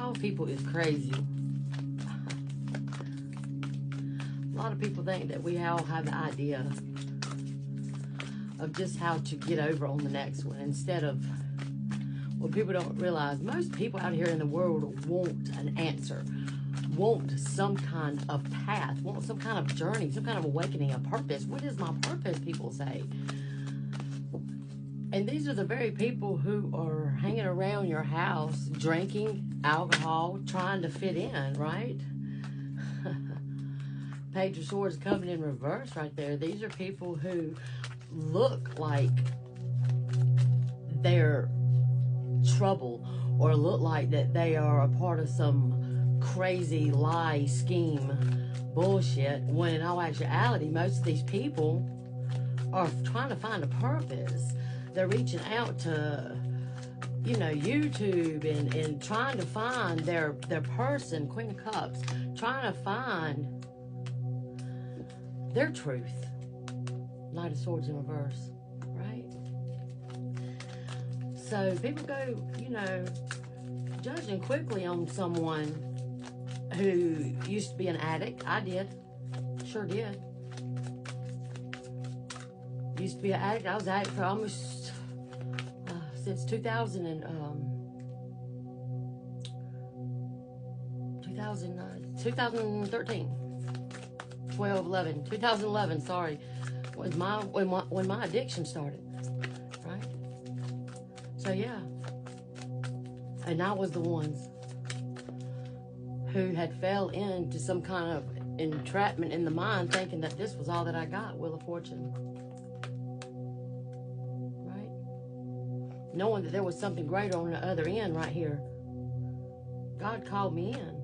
Y'all people is crazy. A lot of people think that we all have the idea of just how to get over on the next one, instead of, well, people don't realize most people out here in the world want an answer, want some kind of path, want some kind of journey, some kind of awakening, a purpose. What is my purpose, people say? And these are the very people who are hanging around your house, drinking alcohol, trying to fit in, right? Page of Swords coming in reverse right there. These are people who look like they're trouble, or look like that they are a part of some crazy lie, scheme, bullshit, when in all actuality, most of these people are trying to find a purpose. They're reaching out to, you know, YouTube and trying to find their person, Queen of Cups, trying to find their truth. Knight of Swords in reverse, right? So people go, you know, judging quickly on someone who used to be an addict. I did. Sure did. Used to be an addict. I was an addict for almost since 2013. 2011, sorry, was when my addiction started, right? So yeah, and I was the ones who had fell into some kind of entrapment in the mind, thinking that this was all that I got, Wheel of Fortune, right? Knowing that there was something greater on the other end right here. God called me in.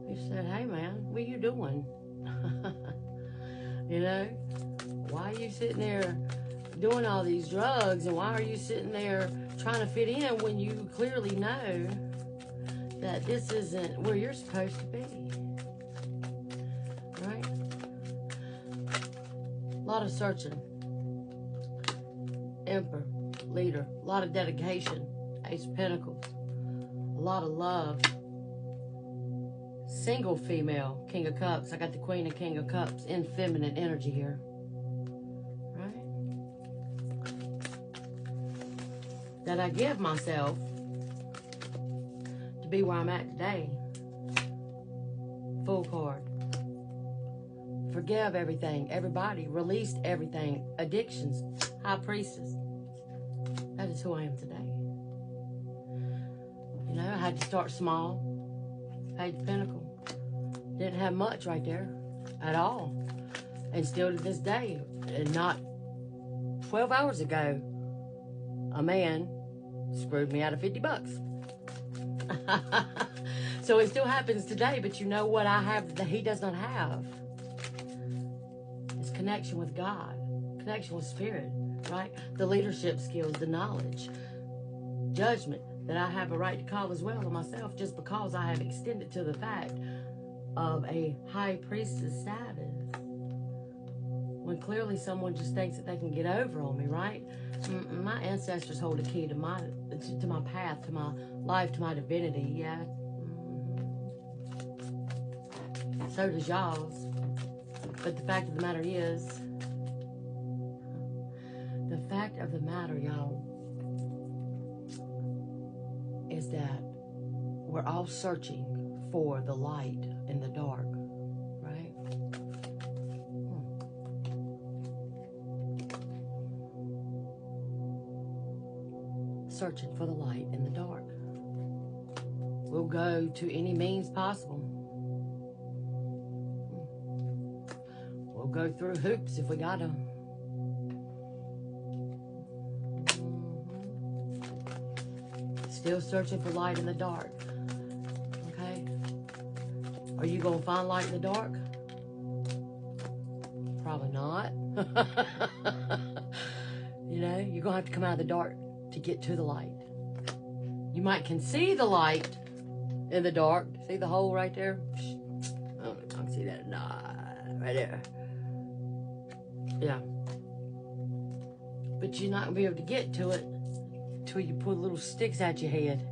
He said, hey man, what are you doing? You know, why are you sitting there doing all these drugs, and why are you sitting there trying to fit in when you clearly know that this isn't where you're supposed to be? Right? A lot of searching. Emperor, leader, a lot of dedication. Ace of Pentacles, a lot of love. Single female, King of Cups. I got the Queen and King of Cups in feminine energy here. Right? That I give myself to be where I'm at today. Full card. Forgive everything, everybody. Released everything. Addictions. High Priestess. That is who I am today. You know, I had to start small. Page of Pentacles. Didn't have much right there at all. And still to this day, and not 12 hours ago, a man screwed me out of 50 bucks. So it still happens today, but you know what I have that he does not have? It's connection with God, connection with Spirit, right? The leadership skills, the knowledge, judgment that I have a right to call as well on myself, just because I have extended to the fact of a High Priestess status. When clearly someone just thinks that they can get over on me, right? My ancestors hold a key to my path, to my life, to my divinity, yeah. So does y'all's. But the fact of the matter is, y'all, is that we're all searching for the light in the dark, right? Searching for the light in the dark. We'll go to any means possible. We'll go through hoops if we gotta. Still searching for light in the dark. Okay? Are you going to find light in the dark? Probably not. You know, you're going to have to come out of the dark to get to the light. You might can see the light in the dark. See the hole right there? I don't know if I can see that. Nah, right there. Yeah. But you're not going to be able to get to it till you put little sticks at your head.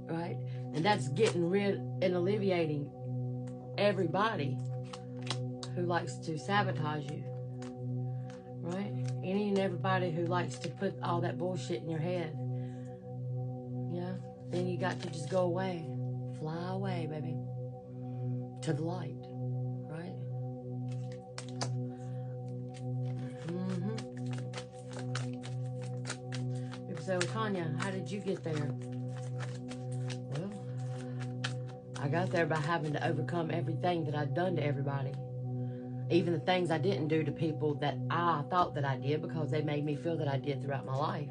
right? And that's getting rid and alleviating everybody who likes to sabotage you, right? Any and everybody who likes to put all that bullshit in your head. Yeah, then you got to just go away. Fly away, baby. To the light, right? People say, well, Tanya, how did you get there? Well, I got there by having to overcome everything that I'd done to everybody. Even the things I didn't do to people that I thought that I did because they made me feel that I did throughout my life.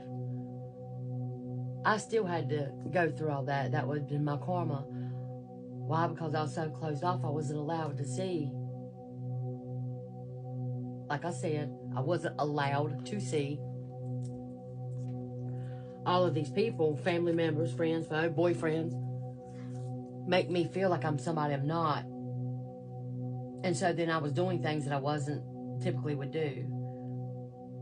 I still had to go through all that. That would have been my karma. Why? Because I was so closed off, I wasn't allowed to see. Like I said, I wasn't allowed to see all of these people, family members, friends, boyfriends, make me feel like I'm somebody I'm not. And so then I was doing things that I wasn't typically would do.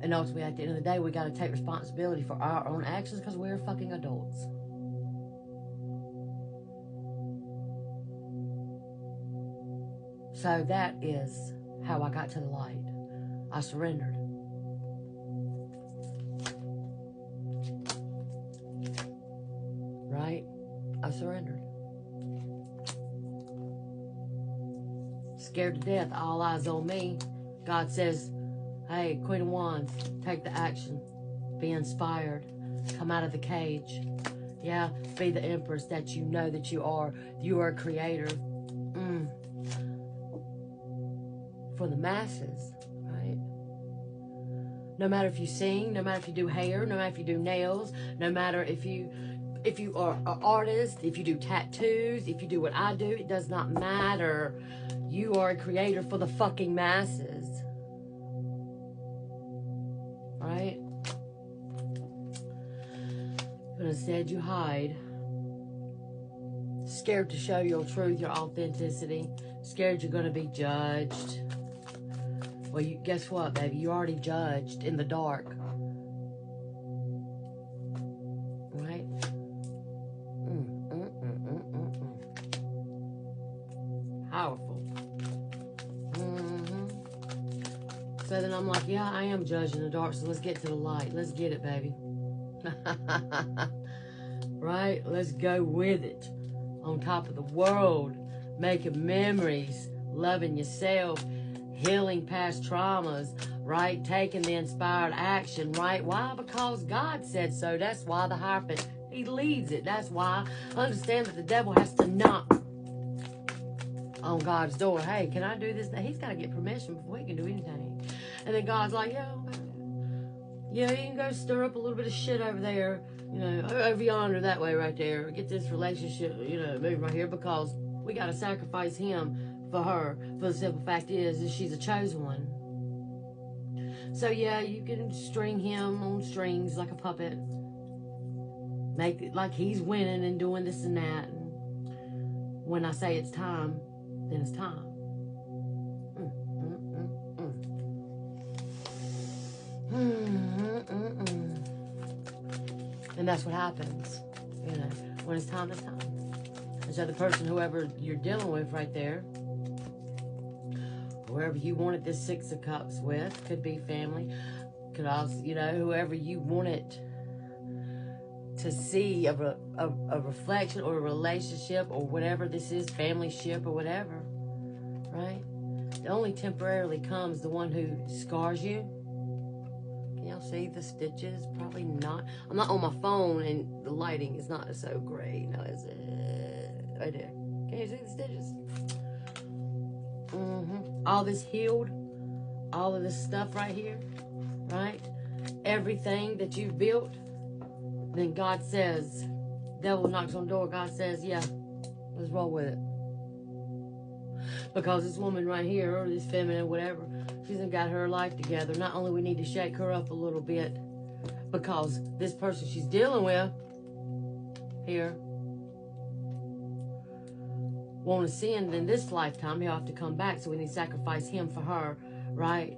And ultimately, at the end of the day, we got to take responsibility for our own actions because we're fucking adults. So that is how I got to the light. I surrendered. Right? I surrendered. Scared to death, all eyes on me. God says, hey, Queen of Wands, take the action. Be inspired. Come out of the cage. Yeah, be the empress that you know that you are. You are a creator. For the masses, right? No matter if you sing, no matter if you do hair, no matter if you do nails, no matter if you are an artist, if you do tattoos, if you do what I do, it does not matter. You are a creator for the fucking masses. Right? But instead you hide. Scared to show your truth, your authenticity. Scared you're going to be judged. Well, guess what, baby? You're already judged in the dark. Right? Powerful. So then I'm like, yeah, I am judged in the dark, so let's get to the light. Let's get it, baby. Right? Let's go with it. On top of the world. Making memories. Loving yourself. Healing past traumas, right? Taking the inspired action, right? Why? Because God said so. That's why the Hierophant, he leads it. That's why I understand that the devil has to knock on God's door. Hey, can I do this? He's got to get permission before he can do anything. And then God's like, yeah, you can go stir up a little bit of shit over there, over yonder, that way right there. Get this relationship, moving right here because we got to sacrifice him for her, for the simple fact is she's a chosen one. So yeah, you can string him on strings like a puppet, make it like he's winning and doing this and that, and when I say it's time, then it's time. And that's what happens, when it's time, it's time. And so the person, whoever you're dealing with right there, whoever you wanted this Six of Cups with, could be family, could also, whoever you wanted to see a reflection or a relationship or whatever this is, family ship or whatever, right? It only temporarily comes the one who scars you. Can y'all see the stitches? Probably not. I'm not on my phone and the lighting is not so great. No, is it? Right there. Can you see the stitches? All this healed, all of this stuff right here, right? Everything that you've built, then God says, devil knocks on the door, God says, yeah, let's roll with it. Because this woman right here, or this feminine, whatever, she's got her life together. Not only we need to shake her up a little bit, because this person she's dealing with here won't ascend in this lifetime. He'll have to come back, so we need to sacrifice him for her, right?